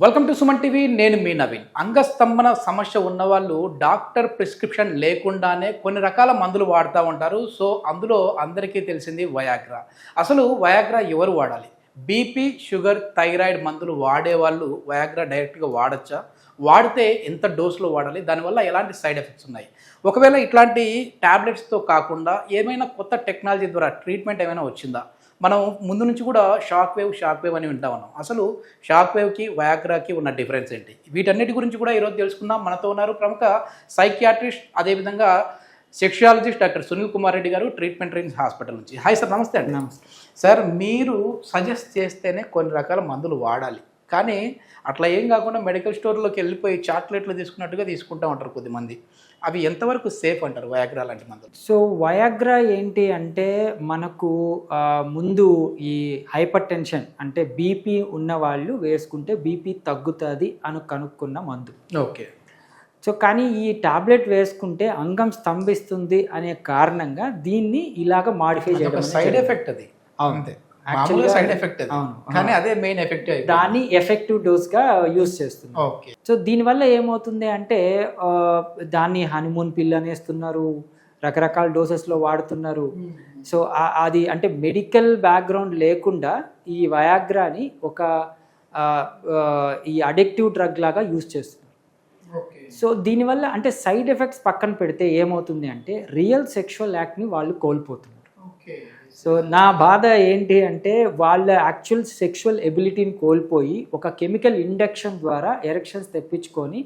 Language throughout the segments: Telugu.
Welcome to Suman TV. నేను మీ నవీన్. అంగస్తంభన సమస్య ఉన్నవాళ్ళు డాక్టర్ ప్రిస్క్రిప్షన్ లేకుండానే కొన్ని రకాల మందులు వాడుతూ ఉంటారు. సో అందులో అందరికీ తెలిసింది వయాగ్రా. అసలు వయాగ్రా ఎవరు వాడాలి? బీపీ, షుగర్, థైరాయిడ్ మందులు వాడేవాళ్ళు వయాగ్రా డైరెక్ట్గా వాడచ్చా? వాడితే ఎంత డోసులో వాడాలి? దానివల్ల ఎలాంటి సైడ్ ఎఫెక్ట్స్ ఉన్నాయి? ఒకవేళ ఇట్లాంటి ట్యాబ్లెట్స్తో కాకుండా ఏమైనా కొత్త టెక్నాలజీ ద్వారా ట్రీట్మెంట్ ఏమైనా వచ్చిందా? మనం ముందు నుంచి కూడా షాక్ వేవ్ అని వింటా ఉన్నాం. అసలు షాక్ వేవ్కి వయాగ్రాకి ఉన్న డిఫరెన్స్ ఏంటి? వీటన్నిటి గురించి కూడా ఈరోజు తెలుసుకుందాం. మనతో ఉన్నారు ప్రముఖ సైకియాట్రిస్ట్, అదేవిధంగా సెక్షువాలజిస్ట్ డాక్టర్ సునీల్ కుమార్ రెడ్డి గారు, ట్రీట్మెంట్ రేంజ్ హాస్పిటల్ నుంచి. హాయ్ సార్, నమస్తే అండి. నమస్తే సార్, మీరు సజెస్ట్ చేస్తేనే కొన్ని రకాల మందులు వాడాలి, కానీ అట్లా ఏం కాకుండా మెడికల్ స్టోర్లోకి వెళ్ళిపోయి చాక్లెట్లు తీసుకున్నట్టుగా తీసుకుంటూ ఉంటారు కొద్దిమంది. అవి ఎంతవరకు సేఫ్ అంటారు వయాగ్రా లాంటి మందులు? సో వయాగ్రా ఏంటి అంటే మనకు ముందు ఈ హైపర్ టెన్షన్ అంటే బీపీ ఉన్న వాళ్ళు వేసుకుంటే బీపీ తగ్గుతుంది అని కనుక్కున్న మందు. ఓకే. సో కానీ ఈ టాబ్లెట్ వేసుకుంటే అంగం స్తంభిస్తుంది అనే కారణంగా దీన్ని ఇలాగ మాడిఫై చేయడం సైడ్ ఎఫెక్ట్ అది. అంతే, సైడ్ ఎఫెక్ట్ అది, కానీ అదే మెయిన్ ఎఫెక్ట్. దాన్ని ఎఫెక్టివ్ డోస్గా యూజ్ చేస్తుంది. ఓకే. సో దీనివల్ల ఏమవుతుంది అంటే దాన్ని హనీమూన్ పిల్ అనేస్తున్నారు, రకరకాల డోసెస్లో వాడుతున్నారు. సో అది అంటే మెడికల్ బ్యాక్గ్రౌండ్ లేకుండా ఈ వయాగ్రాని ఒక ఈ అడిక్టివ్ డ్రగ్ లాగా యూజ్ చేస్తున్నారు. సో దీనివల్ల అంటే సైడ్ ఎఫెక్ట్స్ పక్కన పెడితే ఏమవుతుంది అంటే రియల్ సెక్షువల్ యాక్ట్ని వాళ్ళు కోల్పోతున్నారు. సో నా బాధ ఏంటి అంటే వాళ్ళ యాక్చువల్ సెక్షువల్ ఎబిలిటీని కోల్పోయి ఒక కెమికల్ ఇండక్షన్ ద్వారా ఎరెక్షన్స్ తెప్పించుకొని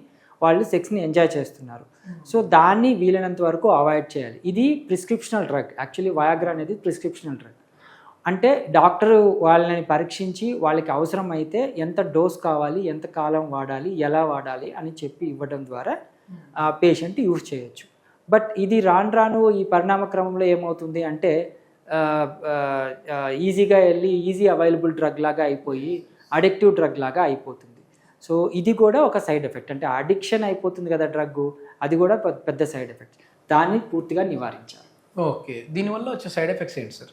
వాళ్ళు సెక్స్ని ఎంజాయ్ చేస్తున్నారు. సో దాన్ని వీలైనంత వరకు అవాయిడ్ చేయాలి. ఇది ప్రిస్క్రిప్షనల్ డ్రగ్. యాక్చువల్లీ వయాగ్రా అనేది ప్రిస్క్రిప్షనల్ డ్రగ్. అంటే డాక్టరు వాళ్ళని పరీక్షించి వాళ్ళకి అవసరం అయితే ఎంత డోస్ కావాలి, ఎంత కాలం వాడాలి, ఎలా వాడాలి అని చెప్పి ఇవ్వడం ద్వారా పేషెంట్ యూజ్ చేయొచ్చు. బట్ ఇది రాను ఈ పరిణామ క్రమంలో ఏమవుతుంది అంటే ఈజీగా వెళ్ళి ఈజీ అవైలబుల్ డ్రగ్ లాగా అయిపోయి అడిక్టివ్ డ్రగ్ లాగా అయిపోతుంది. సో ఇది కూడా ఒక సైడ్ ఎఫెక్ట్. అంటే అడిక్షన్ అయిపోతుంది కదా డ్రగ్, అది కూడా పెద్ద సైడ్ ఎఫెక్ట్. దాన్ని పూర్తిగా నివారించాలి. ఓకే. దీనివల్ల వచ్చే సైడ్ ఎఫెక్ట్స్ ఏంటి సార్?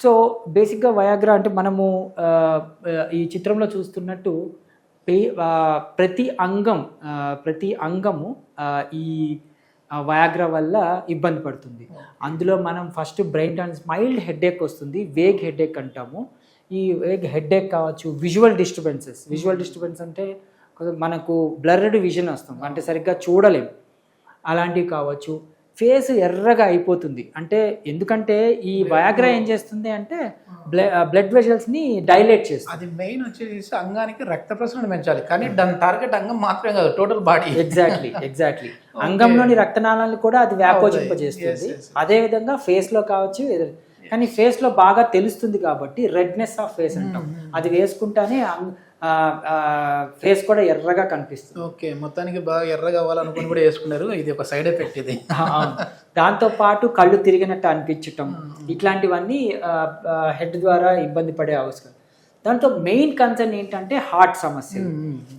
సో బేసిక్గా వయాగ్రా అంటే మనము ఈ చిత్రంలో చూస్తున్నట్టు ప్రతి అంగము ఈ వయాగ్రా వల్ల ఇబ్బంది పడుతుంది. అందులో మనం ఫస్ట్ బ్రెయిన్ మైల్డ్ హెడేక్ వస్తుంది, వేగ్ హెడేక్ అంటాము. ఈ వేగ్ హెడేక్ కావచ్చు, విజువల్ డిస్టర్బెన్స్ అంటే మనకు బ్లర్డ్ విజన్ వస్తుంది, అంటే సరిగ్గా చూడలేము, అలాంటివి కావచ్చు. ఫేస్ ఎర్రగా అయిపోతుంది. అంటే ఎందుకంటే ఈ వయాగ్రా ఏం చేస్తుంది అంటే బ్లడ్ వెజల్స్ని డైలేట్ చేస్తుంది. అది మెయిన్ వచ్చేసి అంగానికి రక్త ప్రసరణ పెంచాలి, కానీ దాని టార్గెట్ అంగం మాత్రమే కాదు, టోటల్ బాడీ. ఎగ్జాక్ట్లీ అంగంలోని రక్తనాళాలను కూడా అది వ్యాకోచింపజేస్తుంది. అదేవిధంగా ఫేస్లో కావచ్చు, కానీ ఫేస్లో బాగా తెలుస్తుంది కాబట్టి రెడ్నెస్ ఆఫ్ ఫేస్ అంటాం. అది వేసుకుంటానే ఫేస్ కూడా ఎర్రగా కనిపిస్తుంది. ఓకే. మొత్తానికి బాగా ఎర్రగా అవ్వాలనుకుని కూడా వేసుకున్నారు. ఇది ఒక సైడ్ ఎఫెక్ట్ ఇది. దాంతో పాటు కళ్ళు తిరిగినట్టు అనిపించటం, ఇట్లాంటివన్నీ హెడ్ ద్వారా ఇబ్బంది పడే అవసరం. దాంతో మెయిన్ కన్సర్న్ ఏంటంటే హార్ట్ సమస్య.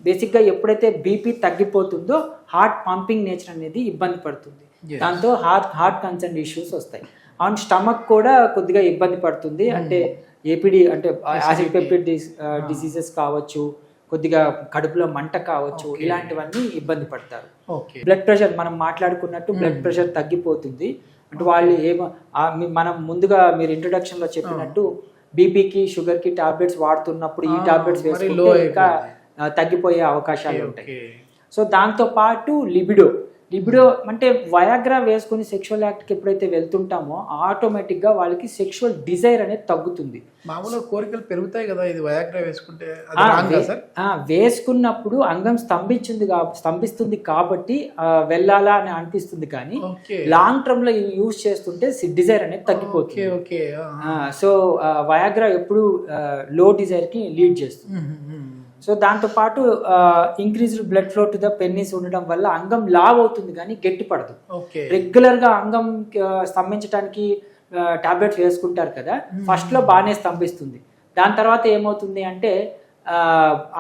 బేసిక్గా ఎప్పుడైతే బీపీ తగ్గిపోతుందో హార్ట్ పంపింగ్ నేచర్ అనేది ఇబ్బంది పడుతుంది. దాంతో హార్ట్ కన్సర్న్ ఇష్యూస్ వస్తాయి. అండ్ స్టమక్ కూడా కొద్దిగా ఇబ్బంది పడుతుంది. అంటే ఏపీడీ అంటే యాసిడ్ పెప్టిడ్ డిసీజెస్ కావచ్చు, కొద్దిగా కడుపులో మంట కావచ్చు, ఇలాంటివన్నీ ఇబ్బంది పడతారు. బ్లడ్ ప్రెషర్ మనం మాట్లాడుకున్నట్టు బ్లడ్ ప్రెషర్ తగ్గిపోతుంది. అంటే వాళ్ళు మనం ముందుగా మీరు ఇంట్రొడక్షన్లో చెప్పినట్టు బీపీకి, షుగర్కి టాబ్లెట్స్ వాడుతున్నప్పుడు ఈ టాబ్లెట్స్ వేసుకుంటే ఇంకా తగ్గిపోయే అవకాశాలు ఉంటాయి. సో దాంతో పాటు లిబిడో అంటే వయాగ్రా వేసుకుని సెక్షువల్ యాక్ట్కి ఎప్పుడైతే వెళ్తుంటామో ఆటోమేటిక్గా వాళ్ళకి సెక్షువల్ డిజైర్ అనేది తగ్గుతుంది. మామూలుగా కోరికలు పెరుగుతాయి కదా ఇది వయాగ్రా వేసుకుంటే? వేసుకున్నప్పుడు అంగం స్తంభిస్తుంది కాబట్టి వెళ్ళాలా అని అనిపిస్తుంది, కానీ లాంగ్ టర్మ్ లో యూజ్ చేస్తుంటే డిజైర్ అనేది తగ్గిపోతుంది. సో వయాగ్రా ఎప్పుడు లో డిజైర్ కి లీడ్ చేస్తుంది. సో దాంతోపాటు increased blood flow to the పెన్నిస్ ఉండడం వల్ల అంగం లావ్ అవుతుంది కానీ గట్టి పడదు. రెగ్యులర్గా అంగం స్తంభించడానికి టాబ్లెట్స్ వేసుకుంటారు కదా, ఫస్ట్లో బాగానే స్తంభిస్తుంది. దాని తర్వాత ఏమవుతుంది అంటే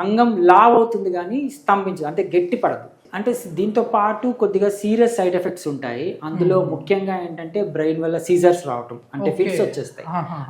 అంగం లావ్ అవుతుంది కానీ స్తంభించదు, అంటే గట్టి పడదు. అంటే దీంతో పాటు కొద్దిగా సీరియస్ సైడ్ ఎఫెక్ట్స్ ఉంటాయి. అందులో ముఖ్యంగా ఏంటంటే బ్రెయిన్ వల్ల సీజర్స్ రావటం, అంటే ఫిట్స్ వచ్చేస్తాయి.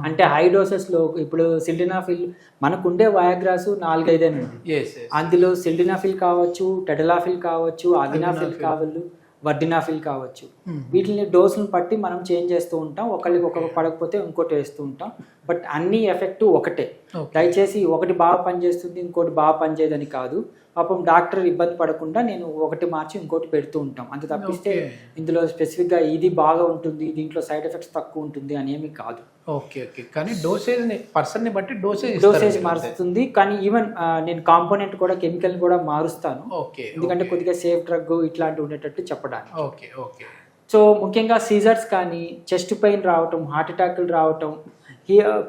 అంటే హై డోసెస్లో ఇప్పుడు సిల్డినాఫిల్ మనకుండే వయాగ్రాస్ 4-5 ఉంది. అందులో సిల్డినాఫిల్ కావచ్చు, టెడలాఫిల్ కావచ్చు, అగినాఫిల్ కావచ్చు, వర్డినాఫిల్ కావచ్చు. వీటిని డోసులను బట్టి మనం చేంజ్ చేస్తూ ఉంటాం. ఒకరికి ఒకటి పడకపోతే ఇంకోటి వేస్తూ ఉంటాం. బట్ అన్ని ఎఫెక్ట్ ఒకటే. దయచేసి ఒకటి బాగా పనిచేస్తుంది ఇంకోటి బాగా పనిచేయదని కాదు. పాపం డాక్టర్ ఇబ్బంది పడకుండా నేను ఒకటి మార్చి ఇంకోటి పెడుతూ ఉంటాం. అంత తప్పిస్తే ఇందులో స్పెసిఫిక్గా ఇది బాగా ఉంటుంది, దీంట్లో సైడ్ ఎఫెక్ట్స్ తక్కువ ఉంటుంది అని ఏమి కాదు. Okay okay. కానీ పర్సన్ని బట్టి డోసేజ్ మారుస్తుంది. కానీ ఈవెన్ నేను కాంపోనెంట్ కూడా కెమికల్ కూడా మారుస్తాను. ఓకే. ఎందుకంటే కొద్దిగా సేఫ్ డ్రగ్ ఇట్లాంటివి ఉండేటట్టు చెప్పడానికి. Okay okay. సో ముఖ్యంగా సీజర్స్ కానీ, చెస్ట్ పెయిన్ రావటం, హార్ట్ అటాక్లు రావటం,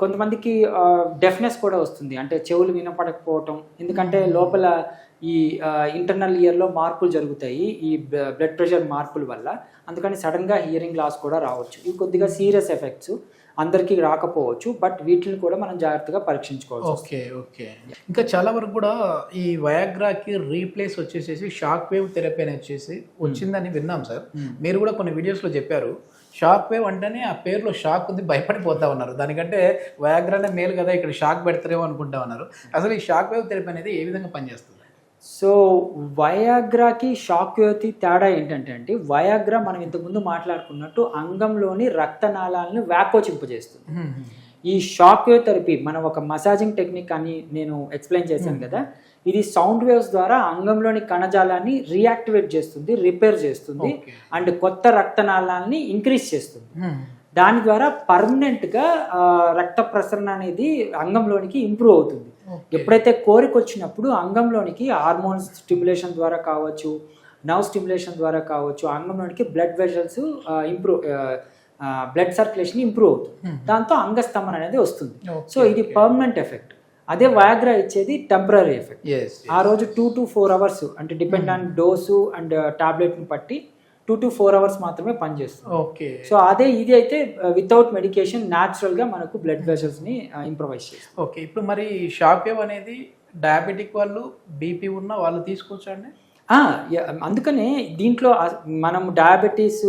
కొంతమందికి డెఫ్నెస్ కూడా వస్తుంది, అంటే చెవులు వినపడకపోవటం. ఎందుకంటే లోపల ఈ ఇంటర్నల్ ఇయర్లో మార్పులు జరుగుతాయి ఈ బ్లడ్ ప్రెషర్ మార్పుల వల్ల. అందుకని సడన్గా హియరింగ్ లాస్ కూడా రావచ్చు. ఇవి కొద్దిగా సీరియస్ ఎఫెక్ట్స్, అందరికీ రాకపోవచ్చు. బట్ వీటిని కూడా మనం జాగ్రత్తగా పరీక్షించుకోవచ్చు. Okay okay. ఇంకా చాలా వరకు కూడా ఈ వయాగ్రాకి రీప్లేస్ వచ్చేసేసి షాక్ వేవ్ థెరపీ అని వచ్చేసి వచ్చిందని విన్నాం సార్. మీరు కూడా కొన్ని వీడియోస్లో చెప్పారు. షాక్ వేవ్ అంటేనే ఆ పేరులో షాక్ ఉంది, భయపడిపోతా ఉన్నారు. దానికంటే వయాగ్రానే మేలు కదా, ఇక్కడ షాక్ పెడతారేమో అనుకుంటా ఉన్నారు. అసలు ఈ షాక్ వేవ్ థెరపీ అనేది ఏ విధంగా పనిచేస్తుంది? సో వయాగ్రాకి షాక్ వేవ్కి తేడా ఏంటంటే అండి, వయాగ్రా మనం ఇంతకుముందు మాట్లాడుకున్నట్టు అంగంలోని రక్తనాళాలను వ్యాకోచింపజేస్తుంది. ఈ షాక్ వేవ్ థెరపీ మనం ఒక మసాజింగ్ టెక్నిక్ అని నేను ఎక్స్ప్లెయిన్ చేశాను కదా, ఇది సౌండ్ వేవ్స్ ద్వారా అంగంలోని కణజాలాన్ని రీయాక్టివేట్ చేస్తుంది, రిపేర్ చేస్తుంది, అండ్ కొత్త రక్తనాళాలని ఇంక్రీజ్ చేస్తుంది. దాని ద్వారా పర్మనెంట్గా రక్త ప్రసరణ అనేది అంగంలోనికి ఇంప్రూవ్ అవుతుంది. ఎప్పుడైతే కోరిక వచ్చినప్పుడు అంగంలోనికి హార్మోన్స్ స్టిమ్యులేషన్ ద్వారా కావచ్చు, నర్వ్ స్టిమ్యులేషన్ ద్వారా కావచ్చు, అంగంలోనికి blood vessels blood circulation improve అవుతుంది. దాంతో అంగస్తంభన అనేది వస్తుంది. సో ఇది పర్మనెంట్ ఎఫెక్ట్. అదే వయాగ్రా ఇచ్చేది టెంపరీ ఎఫెక్ట్. ఆ రోజు 2 to 4 hours, అంటే డిపెండ్ ఆన్ డోసు అండ్ టాబ్లెట్ని బట్టి 2 to 4 hours మాత్రమే పనిచేస్తుంది. ఓకే. సో అదే ఇది అయితే వితౌట్ మెడికేషన్ న్యాచురల్గా మనకు బ్లడ్ వెజల్స్ని ఇంప్రొవైజ్ చేస్తుంది. ఓకే. ఇప్పుడు మరి షాక్ వేవ్ అనేది డయాబెటిక్ వాళ్ళు, బీపీ ఉన్న వాళ్ళు తీసుకోవచ్చా అండి? అందుకనే దీంట్లో మనం డయాబెటీస్,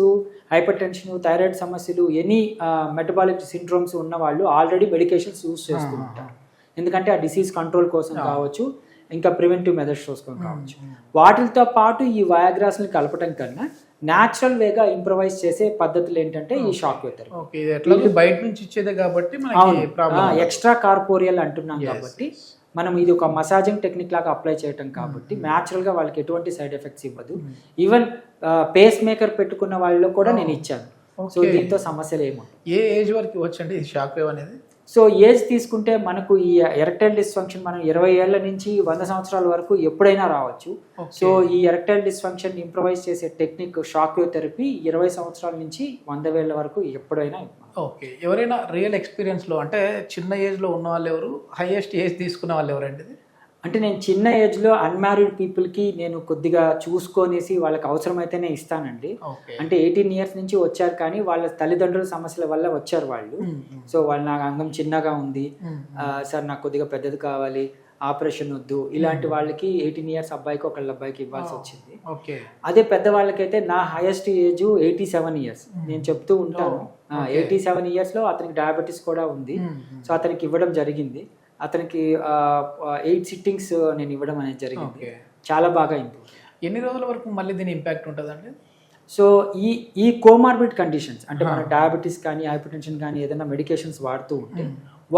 హైపర్ టెన్షన్, థైరాయిడ్ సమస్యలు, ఎనీ మెటబాలిక్ సిండ్రోమ్స్ ఉన్న వాళ్ళు ఆల్రెడీ మెడికేషన్స్ యూజ్ చేస్తూ ఉంటారు. ఎందుకంటే ఆ డిసీజ్ కంట్రోల్ కోసం కావచ్చు, ఇంకా ప్రివెంటివ్ మెథడ్స్ కోసం కావచ్చు. వాటితో పాటు ఈ వయాగ్రాస్ని కలపడం కన్నా న్యాచురల్ వేగా ఇంప్రొవైజ్ చేసే పద్ధతులు ఏంటంటే ఈ షాక్ వేవ్ థెరపీ. బయట నుంచి ఇచ్చేదే కాబట్టి ఎక్స్ట్రా కార్పోరియల్ అంటున్నాం కాబట్టి మనం ఇది ఒక మసాజింగ్ టెక్నిక్ లాగా అప్లై చేయటం కాబట్టి న్యాచురల్గా వాళ్ళకి ఎటువంటి సైడ్ ఎఫెక్ట్స్ ఇవ్వదు. ఈవెన్ పేస్ మేకర్ పెట్టుకున్న వాళ్ళలో కూడా నేను ఇచ్చాను. సో దీంతో సమస్యలు ఏముంటాయి. ఏ ఏజ్ వరకు వచ్చండి ఈ షాక్ వేవ్ అనేది? సో ఏజ్ తీసుకుంటే మనకు ఈ ఎరెక్టైల్ డిస్ఫంక్షన్ మనం 20 ఏళ్ల నుంచి 100 సంవత్సరాల వరకు ఎప్పుడైనా రావచ్చు. సో ఈ ఎరెక్టైల్ డిస్ఫంక్షన్ ఇంప్రొవైజ్ చేసే టెక్నిక్ షాక్ వేవ్ థెరపీ 20 సంవత్సరాల నుంచి 100 ఏళ్ల వరకు ఎప్పుడైనా. ఓకే. ఎవరైనా రియల్ ఎక్స్పీరియన్స్లో అంటే చిన్న ఏజ్లో ఉన్న వాళ్ళు ఎవరు, హైయెస్ట్ ఏజ్ తీసుకున్న వాళ్ళు ఎవరండి? అంటే నేను చిన్న ఏజ్లో అన్మ్యారీడ్ పీపుల్కి నేను కొద్దిగా చూసుకొనేసి వాళ్ళకి అవసరమైతేనే ఇస్తానండి. అంటే 18 years నుంచి వచ్చారు, కానీ వాళ్ళ తల్లిదండ్రుల సమస్యల వల్ల వచ్చారు వాళ్ళు. సో వాళ్ళు నాకు అంగం చిన్నగా ఉంది సార్, నాకు కొద్దిగా పెద్దది కావాలి, ఆపరేషన్ వద్దు, ఇలాంటి వాళ్ళకి 18 years అబ్బాయికి ఒకళ్ళ అబ్బాయికి ఇవ్వాల్సి వచ్చింది. అదే పెద్దవాళ్ళకైతే నా హైయెస్ట్ ఏజ్ 87 years. నేను చెప్తూ ఉంటాను 87 yearsలో అతనికి డయాబెటీస్ కూడా ఉంది. సో అతనికి ఇవ్వడం జరిగింది. అతనికి 8 sittings నేను ఇవ్వడం అనేది జరిగింది. చాలా బాగా ఇంప్రూవ్. ఎన్ని రోజుల వరకు మళ్ళీ దీని ఇంపాక్ట్ ఉంటుందండి? సో ఈ కోమార్బిడ్ కండిషన్స్, అంటే మన డయాబెటీస్ కానీ, హైపర్ టెన్షన్ కానీ ఏదైనా మెడికేషన్స్ వాడుతూ ఉంటే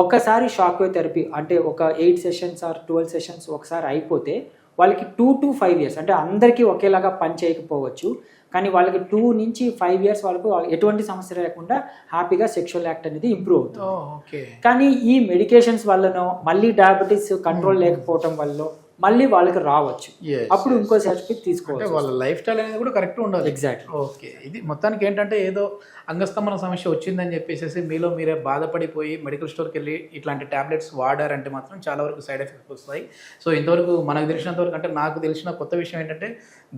ఒక్కసారి షాక్ వేవ్ థెరపీ అంటే ఒక 8 sessions ఆర్ 12 sessions ఒకసారి అయిపోతే వాళ్ళకి 2 to 5 years, అంటే అందరికీ ఒకేలాగా పని చేయకపోవచ్చు, కానీ వాళ్ళకి 2 నుంచి 5 years వరకు ఎటువంటి సమస్య లేకుండా హ్యాపీగా సెక్షువల్ యాక్ట్ అనేది ఇంప్రూవ్ అవుతుంది. కానీ ఈ మెడికేషన్స్ వల్లనో మళ్ళీ డయాబెటీస్ కంట్రోల్ లేకపోవటం వల్ల మళ్ళీ వాళ్ళకి రావచ్చు. అప్పుడు ఇంకో సర్టిఫికేట్ తీసుకోవాలి. వాళ్ళ లైఫ్ స్టైల్ అనేది కూడా కరెక్ట్ ఉండాలి. ఎగ్జాక్ట్లీ. ఓకే. ఇది మొత్తానికి ఏంటంటే ఏదో అంగస్తంభన సమస్య వచ్చిందని చెప్పేసి మీలో మీరే బాధపడిపోయి మెడికల్ స్టోర్కి వెళ్ళి ఇట్లాంటి ట్యాబ్లెట్స్ వాడారంటే మాత్రం చాలా వరకు సైడ్ ఎఫెక్ట్స్ వస్తాయి. సో ఇంతవరకు మనకు తెలిసినంత వరకు, అంటే నాకు తెలిసిన కొత్త విషయం ఏంటంటే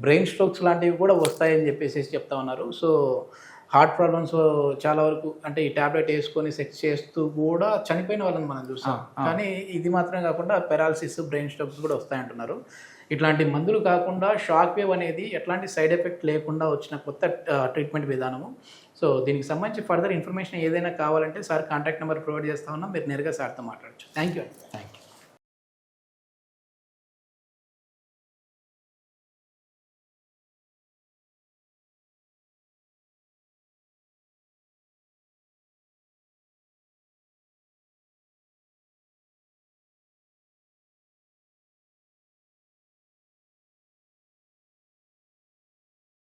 బ్రెయిన్ స్ట్రోక్స్ లాంటివి కూడా వస్తాయని చెప్పేసి చెప్తా ఉన్నారు. సో హార్ట్ ప్రాబ్లమ్స్ చాలా వరకు అంటే ఈ ట్యాబ్లెట్ వేసుకొని సెక్స్ చేస్తూ కూడా చనిపోయిన వాళ్ళని మనం చూస్తాం. కానీ ఇది మాత్రమే కాకుండా పెరాలసిస్, బ్రెయిన్ స్ట్రోక్స్ కూడా వస్తాయంటున్నారు. ఇట్లాంటి మందులు కాకుండా షాక్ వేవ్ అనేది ఎట్లాంటి సైడ్ ఎఫెక్ట్ లేకుండా వచ్చిన కొత్త ట్రీట్మెంట్ విధానము. సో దీనికి సంబంధించి ఫర్దర్ ఇన్ఫర్మేషన్ ఏదైనా కావాలంటే సార్ కాంటాక్ట్ నెంబర్ ప్రొవైడ్ చేస్తా ఉన్నాం, మీరు నేరుగా సార్తో మాట్లాడచ్చు. థ్యాంక్ యూ అండి.